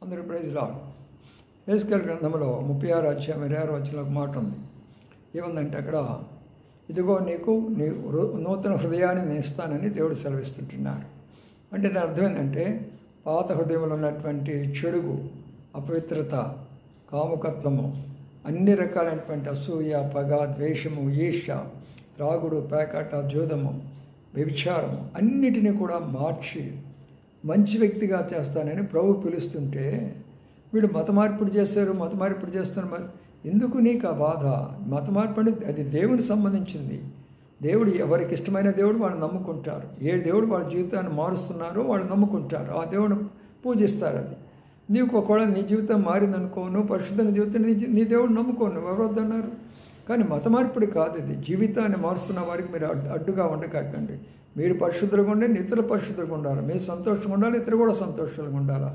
అందరూ praise lord. యెహెజ్కేలు గ్రంథంలో 36 అధ్యాయం 26 వచనంలో ఒక మాట ఉంది. ఏముందంటే అక్కడ, ఇదిగో నీకు నీ నూతన హృదయాన్ని నేను ఇస్తానని దేవుడు సెలవిస్తుంటున్నాడు. అంటే దాని అర్థం ఏంటంటే, పాత హృదయంలో ఉన్నటువంటి చెడుగు, అపవిత్రత, కాముకత్వము, అన్ని రకాలైనటువంటి అసూయ, పగ, ద్వేషము, ఈర్ష్య, త్రాగుడు, పేకాట, జూదము, వ్యభిచారము అన్నిటినీ కూడా మార్చి మంచి వ్యక్తిగా చేస్తానని ప్రభు పిలుస్తుంటే, వీడు మత మార్పిడి చేస్తున్నారు. ఎందుకు నీకు ఆ బాధ? మత మార్పిడి అది దేవుడికి సంబంధించింది. దేవుడు ఎవరికి ఇష్టమైన దేవుడు వాళ్ళు నమ్ముకుంటారు. ఏ దేవుడు వాళ్ళ జీవితాన్ని మారుస్తున్నారో వాళ్ళు నమ్ముకుంటారు, ఆ దేవుడు పూజిస్తారు. అది నీకు ఒకవేళ నీ జీవితం మారిందనుకో, నువ్వు పరిశుద్ధమైన జీవితం నీ దేవుడు నమ్ముకో, నువ్వు ఎవరు వద్దన్నారు. కానీ మత మార్పిడి కాదు ఇది. జీవితాన్ని మారుస్తున్న వారికి మీరు అడ్డుగా ఉండకండి. మీరు పరిశుద్ధులుగా ఉండే ఇతరులు పరిశుద్ధులుగా ఉండాలి. మీరు సంతోషంగా ఉండాలి, ఇతరు కూడా సంతోషంగా ఉండాలి.